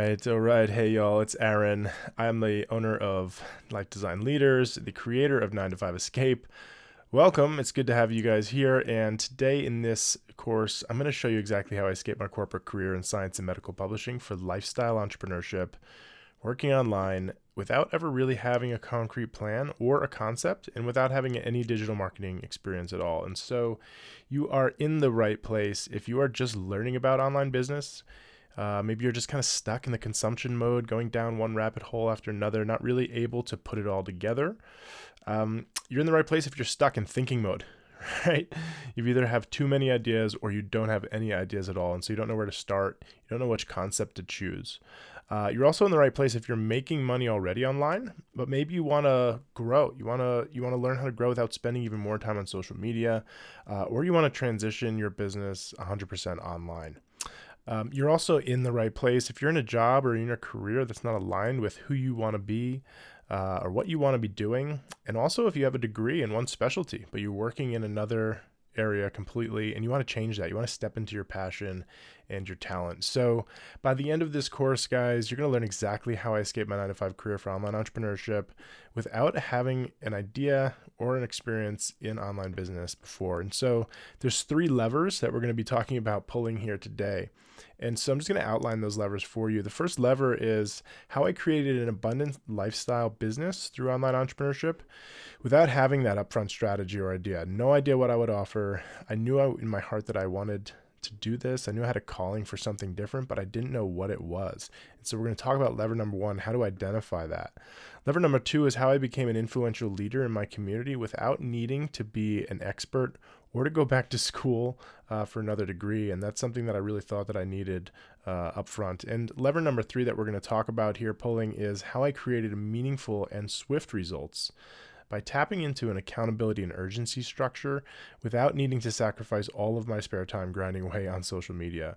All right. Hey, y'all, it's Aaron. I'm the owner of Life Design Leaders, the creator of 9 to 5 Escape. Welcome. It's good to have you guys here. And today in this course, I'm going to show you exactly how I escaped my corporate career in science and medical publishing for lifestyle entrepreneurship, working online without ever really having a concrete plan or a concept and without having any digital marketing experience at all. And so you are in the right place if you are just learning about online business. Maybe you're just kind of stuck in the consumption mode, going down one rabbit hole after another, not really able to put it all together. You're in the right place if you're stuck in thinking mode, right? You either have too many ideas or you don't have any ideas at all. And so you don't know where to start. You don't know which concept to choose. You're also in the right place if you're making money already online, but maybe you want to grow. You want to learn how to grow without spending even more time on social media, or you want to transition your business 100% online. You're also in the right place if you're in a job or in a career that's not aligned with who you want to be or what you want to be doing. And also if you have a degree in one specialty, but you're working in another area completely and you want to change that. You want to step into your passion and your talent. So by the end of this course, guys, you're going to learn exactly how I escaped my 9 to 5 career for online entrepreneurship without having an idea or an experience in online business before. And so there's 3 levers that we're going to be talking about pulling here today. And so I'm just going to outline those levers for you. The first lever is how I created an abundant lifestyle business through online entrepreneurship without having that upfront strategy or idea. No idea what I would offer. I knew in my heart that I wanted to do this. I knew I had a calling for something different, but I didn't know what it was. And so we're going to talk about lever number 1, how to identify that. Lever number 2 is how I became an influential leader in my community without needing to be an expert or to go back to school for another degree. And that's something that I really thought that I needed up front. And lever number 3 that we're going to talk about here pulling is how I created meaningful and swift results by tapping into an accountability and urgency structure without needing to sacrifice all of my spare time grinding away on social media.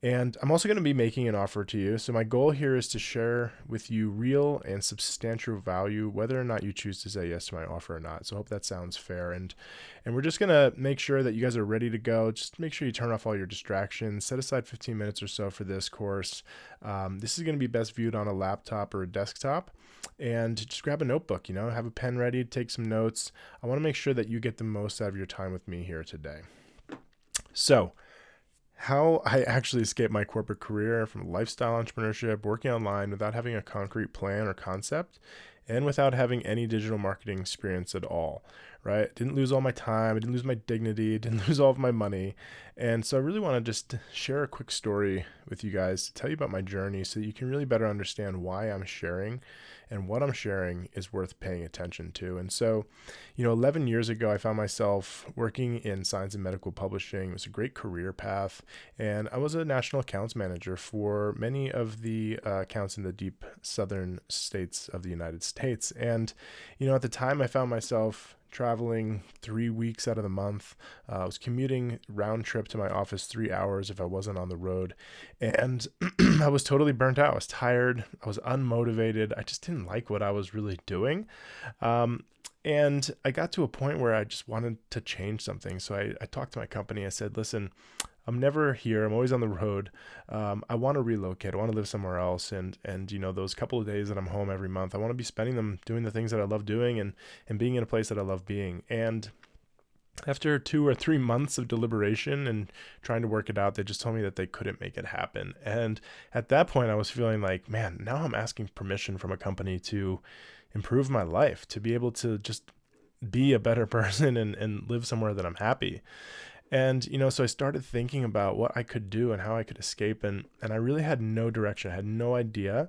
And I'm also going to be making an offer to you. So my goal here is to share with you real and substantial value, whether or not you choose to say yes to my offer or not. So I hope that sounds fair. And we're just going to make sure that you guys are ready to go. Just make sure you turn off all your distractions. Set aside 15 minutes or so for this course. This is going to be best viewed on a laptop or a desktop. And just grab a notebook, have a pen ready, take some notes. I want to make sure that you get the most out of your time with me here today. So, how I actually escaped my corporate career from lifestyle entrepreneurship, working online without having a concrete plan or concept, and without having any digital marketing experience at all, right? Didn't lose all my time. I didn't lose my dignity. Didn't lose all of my money. And so I really want to just share a quick story with you guys to tell you about my journey so that you can really better understand why I'm sharing and what I'm sharing is worth paying attention to. And so, 11 years ago, I found myself working in science and medical publishing. It was a great career path. And I was a national accounts manager for many of the accounts in the deep southern states of the United States. And, at the time I found myself traveling 3 weeks out of the month. I was commuting round trip to my office 3 hours if I wasn't on the road. And I was totally burnt out. I was tired. I was unmotivated. I just didn't like what I was really doing. And I got to a point where I just wanted to change something. So I talked to my company. I said, listen, I'm never here. I'm always on the road. I want to relocate. I want to live somewhere else. And those couple of days that I'm home every month, I want to be spending them doing the things that I love doing and being in a place that I love being. And after 2 or 3 months of deliberation and trying to work it out, they just told me that they couldn't make it happen. And at that point, I was feeling like, man, now I'm asking permission from a company to improve my life, to be able to just be a better person and live somewhere that I'm happy. And, so I started thinking about what I could do and how I could escape. And I really had no direction. I had no idea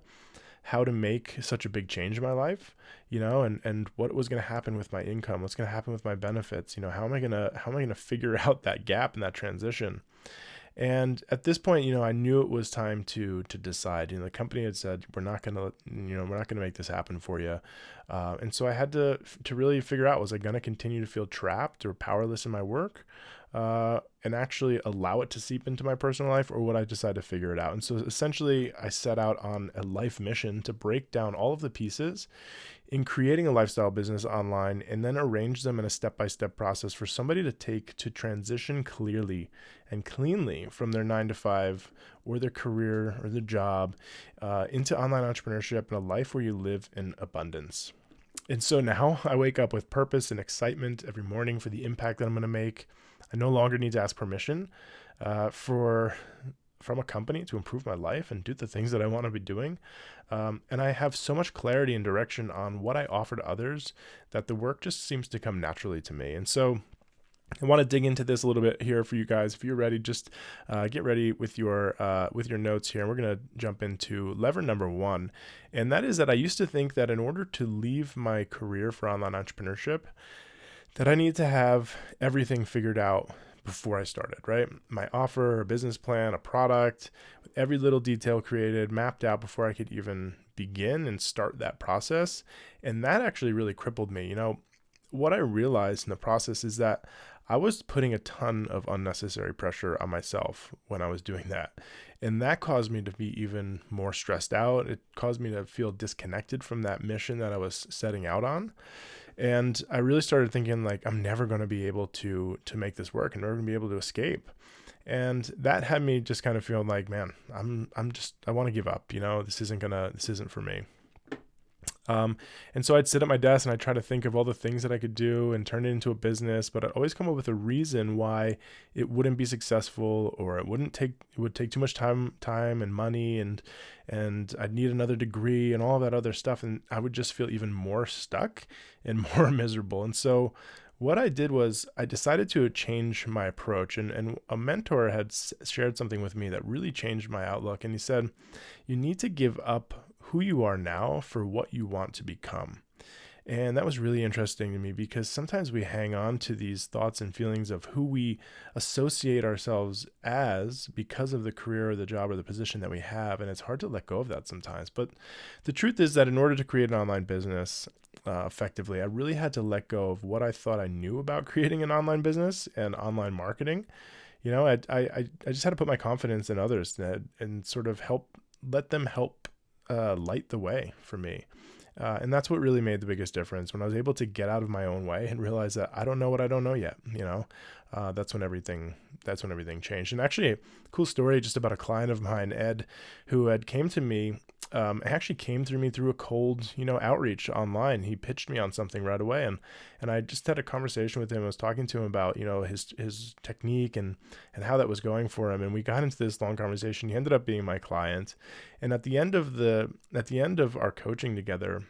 how to make such a big change in my life, and what was going to happen with my income, what's going to happen with my benefits, how am I going to figure out that gap and that transition? And at this point, I knew it was time to decide. The company had said, we're not going to make this happen for you. And so I had to really figure out, was I going to continue to feel trapped or powerless in my work? and actually allow it to seep into my personal life, or would I decide to figure it out? And so essentially, I set out on a life mission to break down all of the pieces in creating a lifestyle business online, and then arrange them in a step-by-step process for somebody to take to transition clearly and cleanly from their 9 to 5 or their career or their job into online entrepreneurship and a life where you live in abundance. And so now I wake up with purpose and excitement every morning for the impact that I'm going to make. I no longer need to ask permission from a company to improve my life and do the things that I want to be doing. And I have so much clarity and direction on what I offer to others that the work just seems to come naturally to me. And so I want to dig into this a little bit here for you guys. If you're ready, just get ready with your notes here. And we're going to jump into lever number 1. And that is that I used to think that in order to leave my career for online entrepreneurship, that I need to have everything figured out before I started, right? My offer, a business plan, a product, with every little detail created, mapped out before I could even begin and start that process. And that actually really crippled me. What I realized in the process is that I was putting a ton of unnecessary pressure on myself when I was doing that. And that caused me to be even more stressed out. It caused me to feel disconnected from that mission that I was setting out on. And I really started thinking like, I'm never going to be able to make this work. I'm never going to be able to escape. And that had me just kind of feeling like, man, I want to give up. This isn't for me. And so I'd sit at my desk and I'd try to think of all the things that I could do and turn it into a business, but I'd always come up with a reason why it wouldn't be successful, or it would take too much time and money, and I'd need another degree and all of that other stuff. And I would just feel even more stuck and more miserable. And so what I did was I decided to change my approach, and a mentor had shared something with me that really changed my outlook. And he said, you need to give up who you are now for what you want to become. And that was really interesting to me, because sometimes we hang on to these thoughts and feelings of who we associate ourselves as because of the career or the job or the position that we have. And it's hard to let go of that sometimes. But the truth is that in order to create an online business effectively, I really had to let go of what I thought I knew about creating an online business and online marketing. I just had to put my confidence in others and sort of let them help light the way for me. And that's what really made the biggest difference. When I was able to get out of my own way and realize that I don't know what I don't know yet, that's when everything changed. And actually, a cool story just about a client of mine, Ed, who had came to me, actually came through me through a cold, outreach online. He pitched me on something right away. And I just had a conversation with him. I was talking to him about, his technique and how that was going for him. And we got into this long conversation. He ended up being my client. And at the end of our coaching together,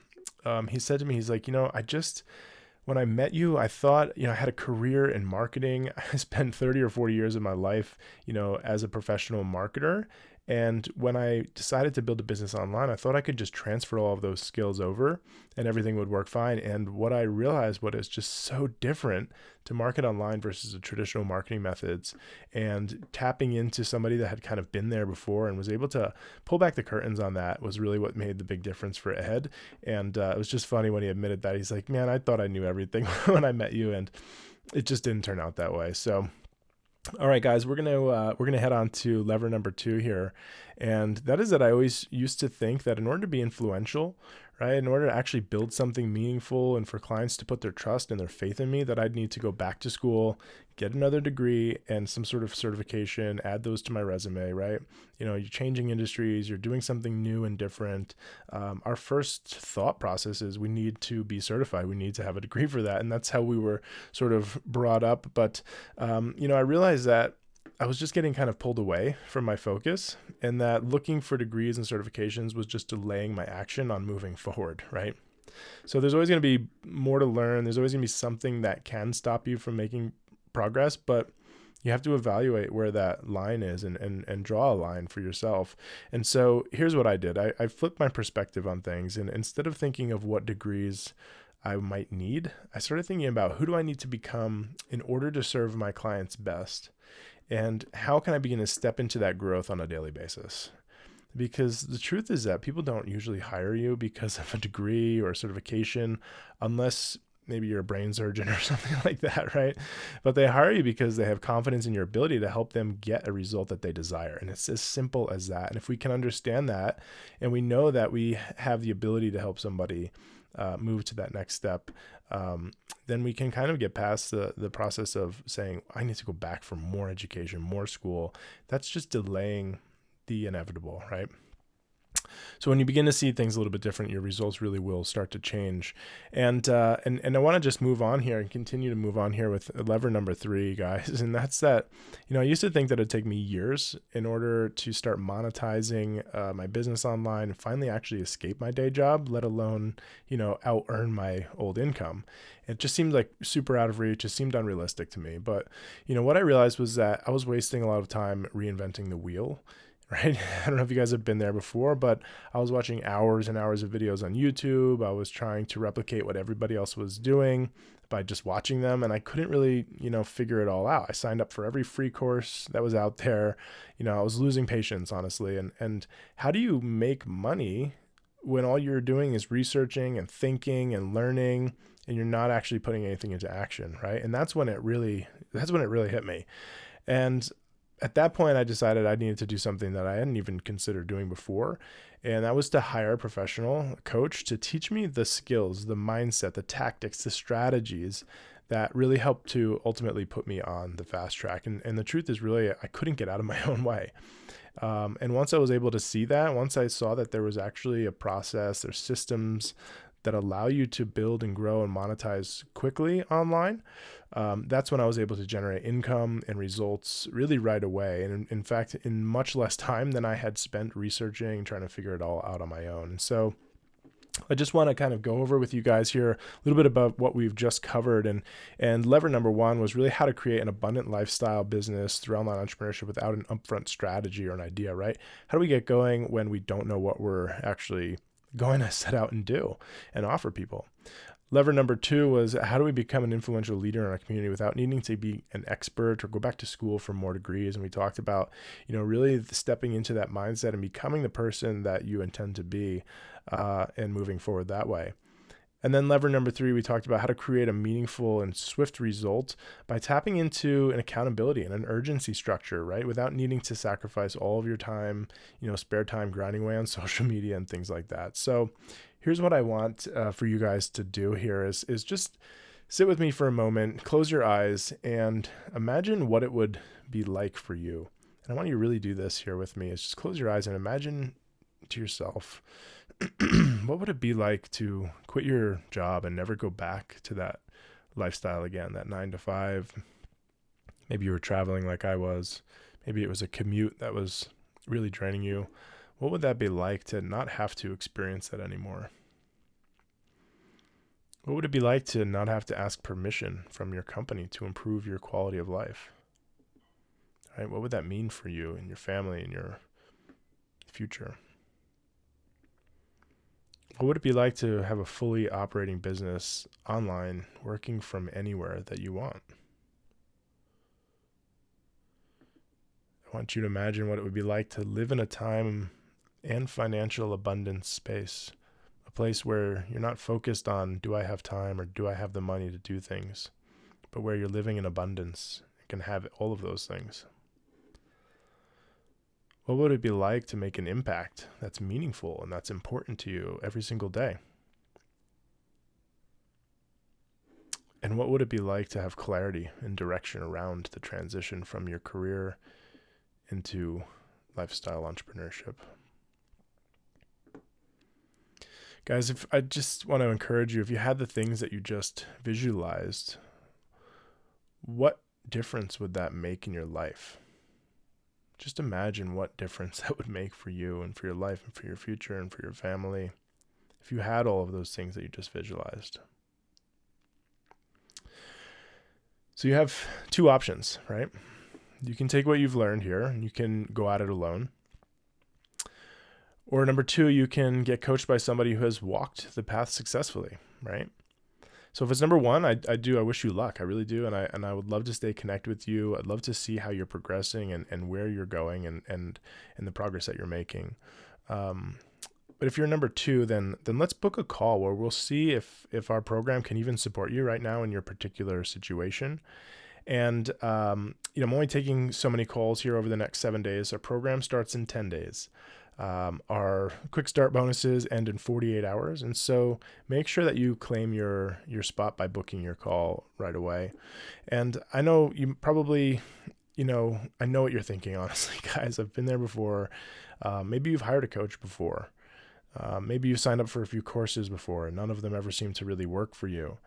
he said to me, he's like, when I met you, I thought, I had a career in marketing. I spent 30 or 40 years of my life, as a professional marketer. And when I decided to build a business online, I thought I could just transfer all of those skills over and everything would work fine. And what I realized, what is just so different to market online versus the traditional marketing methods, and tapping into somebody that had kind of been there before and was able to pull back the curtains on that, was really what made the big difference for Ed. And it was just funny when he admitted that. He's like, man, I thought I knew everything when I met you, and it just didn't turn out that way. So all right, guys, we're gonna head on to lever number 2 here, and that is that I always used to think that in order to be influential, right, in order to actually build something meaningful and for clients to put their trust and their faith in me, that I'd need to go back to school, get another degree and some sort of certification, add those to my resume, right? You're changing industries, you're doing something new and different. Our first thought process is we need to be certified. We need to have a degree for that. And that's how we were sort of brought up. But, I realized that I was just getting kind of pulled away from my focus, and that looking for degrees and certifications was just delaying my action on moving forward, right? So there's always going to be more to learn. There's always going to be something that can stop you from making progress, but you have to evaluate where that line is and draw a line for yourself. And so here's what I did. I flipped my perspective on things, and instead of thinking of what degrees I might need, I started thinking about who do I need to become in order to serve my clients best? And how can I begin to step into that growth on a daily basis? Because the truth is that people don't usually hire you because of a degree or a certification unless maybe you're a brain surgeon or something like that, right? But they hire you because they have confidence in your ability to help them get a result that they desire. And it's as simple as that. And if we can understand that, and we know that we have the ability to help somebody move to that next step, then we can kind of get past the process of saying, I need to go back for more education, more school. That's just delaying the inevitable, right? So when you begin to see things a little bit different, your results really will start to change. And I want to just move on here and continue to move on here with lever number 3, guys. And that's that, I used to think that it'd take me years in order to start monetizing my business online and finally actually escape my day job, let alone, out earn my old income. It just seemed like super out of reach. It seemed unrealistic to me. But, what I realized was that I was wasting a lot of time reinventing the wheel. Right? I don't know if you guys have been there before, but I was watching hours and hours of videos on YouTube. I was trying to replicate what everybody else was doing by just watching them. And I couldn't really, figure it all out. I signed up for every free course that was out there. I was losing patience, honestly. And how do you make money when all you're doing is researching and thinking and learning, and you're not actually putting anything into action, right? And that's when it really hit me. And at that point, I decided I needed to do something that I hadn't even considered doing before. And that was to hire a professional coach to teach me the skills, the mindset, the tactics, the strategies that really helped to ultimately put me on the fast track. And the truth is really, I couldn't get out of my own way. And once I was able to see that, once I saw that there was actually a process, there's systems that allow you to build and grow and monetize quickly online, that's when I was able to generate income and results really right away. And in fact, in much less time than I had spent researching, trying to figure it all out on my own. And so I just want to kind of go over with you guys here a little bit about what we've just covered. And lever number 1 was really how to create an abundant lifestyle business through online entrepreneurship without an upfront strategy or an idea, right? How do we get going when we don't know what we're actually going to set out and do and offer people? Lever number 2 was how do we become an influential leader in our community without needing to be an expert or go back to school for more degrees? And we talked about, really stepping into that mindset and becoming the person that you intend to be and moving forward that way. And then lever number 3, we talked about how to create a meaningful and swift result by tapping into an accountability and an urgency structure, right? Without needing to sacrifice all of your time, spare time grinding away on social media and things like that. So here's what I want for you guys to do here is just sit with me for a moment, close your eyes, and imagine what it would be like for you. And I want you to really do this here with me, is just close your eyes and imagine to yourself, what would it be like to quit your job and never go back to that lifestyle again, that 9 to 5? Maybe you were traveling like I was. Maybe it was a commute that was really draining you. What would that be like to not have to experience that anymore? What would it be like to not have to ask permission from your company to improve your quality of life? Right? What would that mean for you and your family and your future? What would it be like to have a fully operating business online, working from anywhere that you want? I want you to imagine what it would be like to live in a time and financial abundance space, a place where you're not focused on, do I have time or do I have the money to do things, but where you're living in abundance and can have all of those things. What would it be like to make an impact that's meaningful and that's important to you every single day? And what would it be like to have clarity and direction around the transition from your career into lifestyle entrepreneurship? Guys, if I just want to encourage you, if you had the things that you just visualized, what difference would that make in your life? Just imagine what difference that would make for you and for your life and for your future and for your family if you had all of those things that you just visualized. So you have 2 options, right? You can take what you've learned here and you can go at it alone. Or number 2, you can get coached by somebody who has walked the path successfully, right? So if it's number 1, I wish you luck. I really do. And I would love to stay connected with you. I'd love to see how you're progressing and where you're going and the progress that you're making. But if you're number two, then let's book a call where we'll see if our program can even support you right now in your particular situation. And I'm only taking so many calls here over the next 7 days. Our program starts in 10 days. Our quick start bonuses end in 48 hours. And so make sure that you claim your spot by booking your call right away. And I know you probably, I know what you're thinking, honestly, guys. I've been there before. Maybe you've hired a coach before. Maybe you signed up for a few courses before and none of them ever seem to really work for you,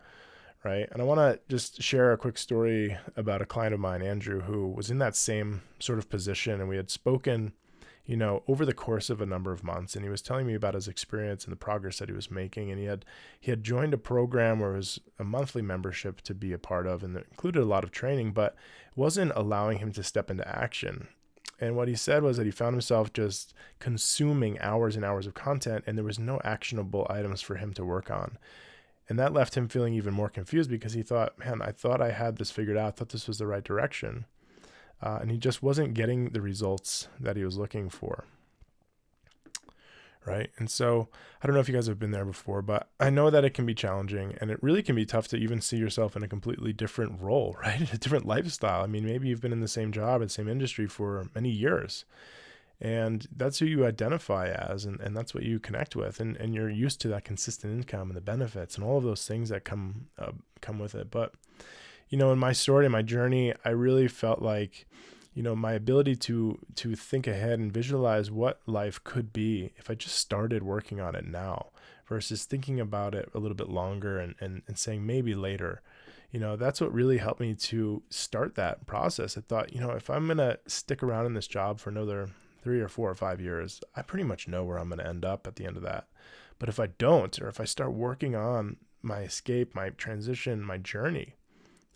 right? And I want to just share a quick story about a client of mine, Andrew, who was in that same sort of position. And we had spoken, over the course of a number of months. And he was telling me about his experience and the progress that he was making. And he had joined a program where it was a monthly membership to be a part of, and it included a lot of training, but it wasn't allowing him to step into action. And what he said was that he found himself just consuming hours and hours of content, and there was no actionable items for him to work on. And that left him feeling even more confused because he thought, man, I thought I had this figured out. I thought this was the right direction. And he just wasn't getting the results that he was looking for. Right. And so I don't know if you guys have been there before, but I know that it can be challenging, and it really can be tough to even see yourself in a completely different role, right? A different lifestyle. I mean, maybe you've been in the same job, the same industry for many years, and that's who you identify as, and that's what you connect with. And you're used to that consistent income and the benefits and all of those things that come with it. But, in my story, in my journey, I really felt like, my ability to think ahead and visualize what life could be if I just started working on it now versus thinking about it a little bit longer and saying maybe later, that's what really helped me to start that process. I thought, if I'm going to stick around in this job for another 3 or 4 or 5 years, I pretty much know where I'm going to end up at the end of that. But if I don't, or if I start working on my escape, my transition, my journey,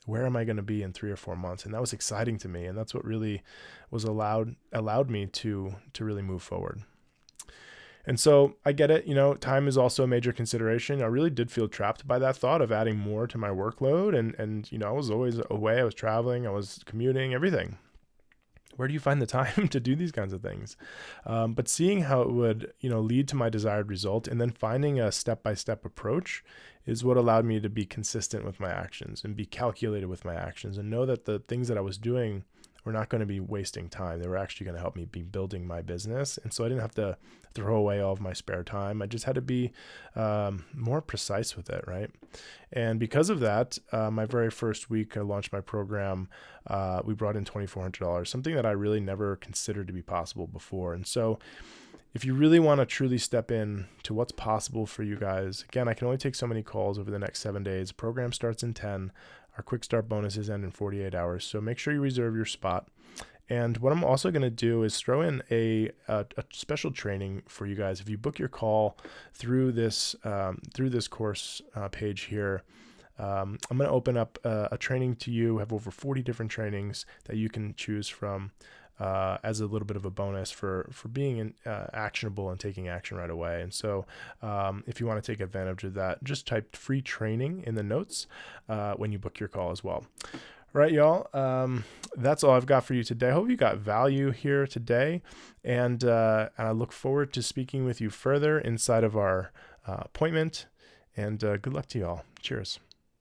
where am I going to be in 3 or 4 months? And that was exciting to me. And that's what really was allowed me to really move forward. And so I get it. Time is also a major consideration. I really did feel trapped by that thought of adding more to my workload. And I was always away. I was traveling, I was commuting, everything. Where do you find the time to do these kinds of things? But seeing how it would, lead to my desired result, and then finding a step-by-step approach is what allowed me to be consistent with my actions and be calculated with my actions and know that the things that I was doing were not going to be wasting time. They were actually going to help me be building my business. And so I didn't have to throw away all of my spare time. I just had to be more precise with it, right? And because of that, my very first week I launched my program, we brought in $2,400, something that I really never considered to be possible before. And so if you really want to truly step in to what's possible for you guys, again, I can only take so many calls over the next 7 days. The program starts in 10. Our quick start bonuses end in 48 hours. So make sure you reserve your spot. And what I'm also going to do is throw in a special training for you guys. If you book your call through this course page here, I'm going to open up a training to you. We have over 40 different trainings that you can choose from as a little bit of a bonus for being actionable and taking action right away. And so if you want to take advantage of that, just type free training in the notes when you book your call as well. All right, y'all. That's all I've got for you today. I hope you got value here today. And I look forward to speaking with you further inside of our appointment. And good luck to y'all. Cheers.